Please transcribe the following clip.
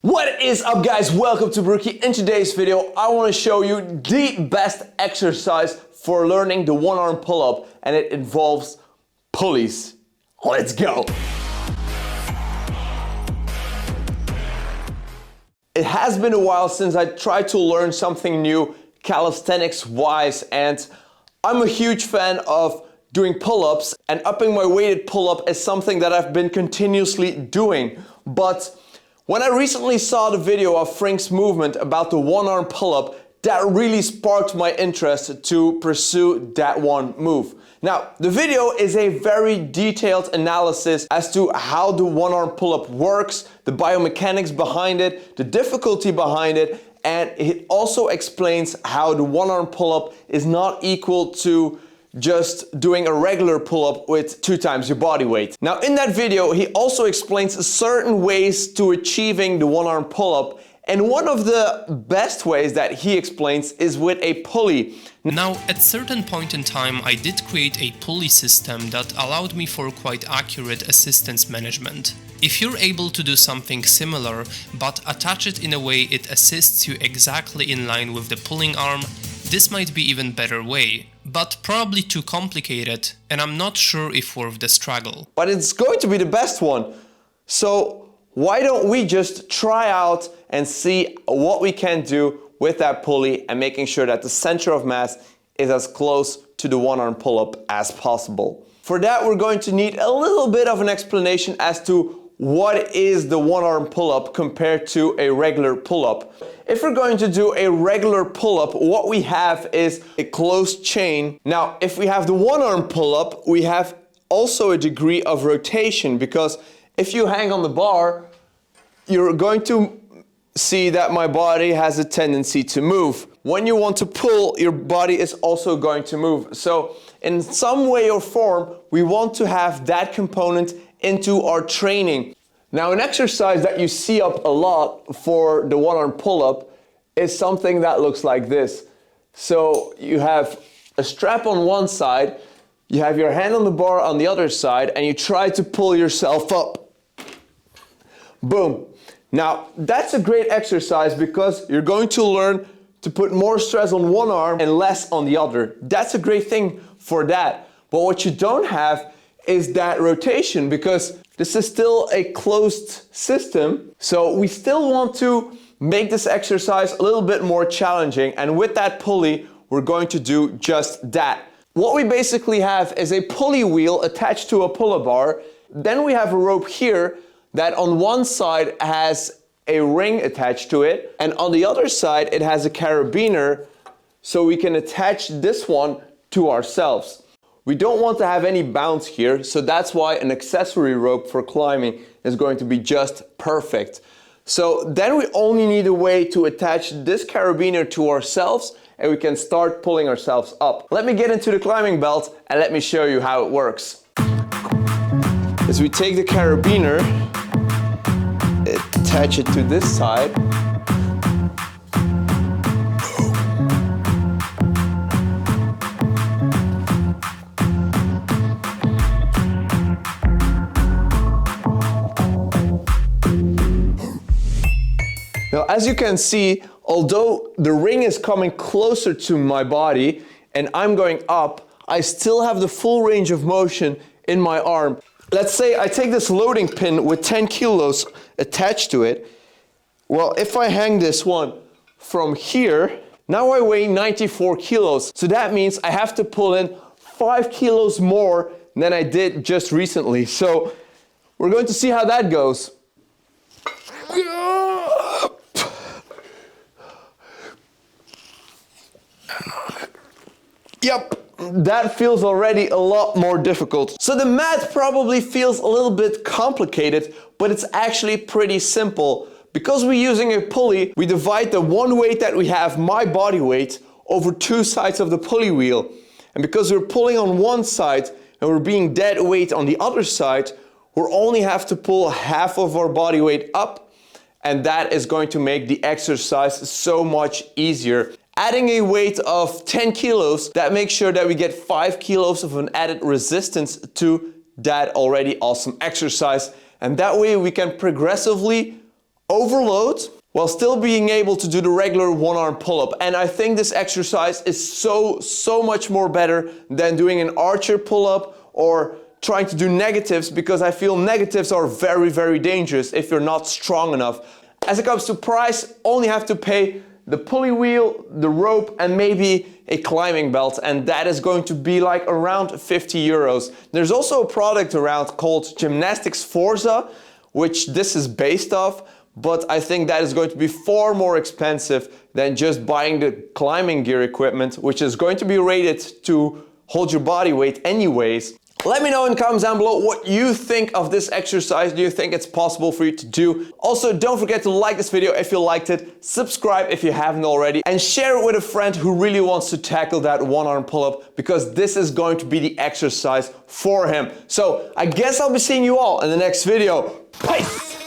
What is up, guys? Welcome to Barrookie. In today's video, I want to show you the best exercise for learning the one-arm pull-up, and it involves pulleys. Let's go! It has been a while since I tried to learn something new calisthenics-wise, and I'm a huge fan of doing pull-ups, and upping my weighted pull-up is something that I've been continuously doing. But when I recently saw the video of Frinksmovement about the one-arm pull-up, that really sparked my interest to pursue that one move. Now, the video is a very detailed analysis as to how the one-arm pull-up works, the biomechanics behind it, the difficulty behind it, and it also explains how the one-arm pull-up is not equal to just doing a regular pull-up with 2 times your body weight. Now, in that video, he also explains certain ways to achieving the one-arm pull-up, and one of the best ways that he explains is with a pulley. Now, at certain point in time, I did create a pulley system that allowed me for quite accurate assistance management. If you're able to do something similar, but attach it in a way it assists you exactly in line with the pulling arm, this might be even better way, but probably too complicated, and I'm not sure if worth the struggle. But it's going to be the best one. So why don't we just try out and see what we can do with that pulley and making sure that the center of mass is as close to the one-arm pull-up as possible. For that, we're going to need a little bit of an explanation as to what is the one-arm pull-up compared to a regular pull-up. If we're going to do a regular pull-up, what we have is a closed chain. Now, if we have the one-arm pull-up, we have also a degree of rotation, because if you hang on the bar, you're going to see that my body has a tendency to move. When you want to pull, your body is also going to move. So in some way or form, we want to have that component into our training. Now, an exercise that you see up a lot for the one-arm pull-up is something that looks like this. So you have a strap on one side, you have your hand on the bar on the other side, and you try to pull yourself up. Boom. Now, that's a great exercise because you're going to learn to put more stress on one arm and less on the other. That's a great thing for that. But what you don't have is that rotation, because this is still a closed system. So we still want to make this exercise a little bit more challenging. And with that pulley, we're going to do just that. What we basically have is a pulley wheel attached to a pull-up bar. Then we have a rope here that on one side has a ring attached to it, and on the other side it has a carabiner, so we can attach this one to ourselves. We don't want to have any bounce here, so that's why an accessory rope for climbing is going to be just perfect. So then we only need a way to attach this carabiner to ourselves, and we can start pulling ourselves up. Let me get into the climbing belt and let me show you how it works. As we take the carabiner, attach it to this side. Now, as you can see, although the ring is coming closer to my body and I'm going up, I still have the full range of motion in my arm. Let's say I take this loading pin with 10 kilos attached to it. Well, if I hang this one from here, now I weigh 94 kilos. So that means I have to pull in 5 kilos more than I did just recently. So we're going to see how that goes. Yep, that feels already a lot more difficult. So the math probably feels a little bit complicated, but it's actually pretty simple. Because we're using a pulley, we divide the one weight that we have, my body weight, over 2 sides of the pulley wheel. And because we're pulling on one side and we're being dead weight on the other side, we only have to pull half of our body weight up, and that is going to make the exercise so much easier. Adding a weight of 10 kilos, that makes sure that we get 5 kilos of an added resistance to that already awesome exercise. And that way we can progressively overload while still being able to do the regular one-arm pull-up. And I think this exercise is so much more better than doing an archer pull-up or trying to do negatives, because I feel negatives are very dangerous if you're not strong enough. As it comes to price, only have to pay the pulley wheel, the rope, and maybe a climbing belt, and that is going to be like around 50 euros. There's also a product around called Gymnastics Forza, which this is based off, but I think that is going to be far more expensive than just buying the climbing gear equipment, which is going to be rated to hold your body weight anyways. Let me know in the comments down below what you think of this exercise. Do you think it's possible for you to do? Also, don't forget to like this video if you liked it, subscribe if you haven't already, and share it with a friend who really wants to tackle that one-arm pull-up, because this is going to be the exercise for him. So I guess I'll be seeing you all in the next video. Peace!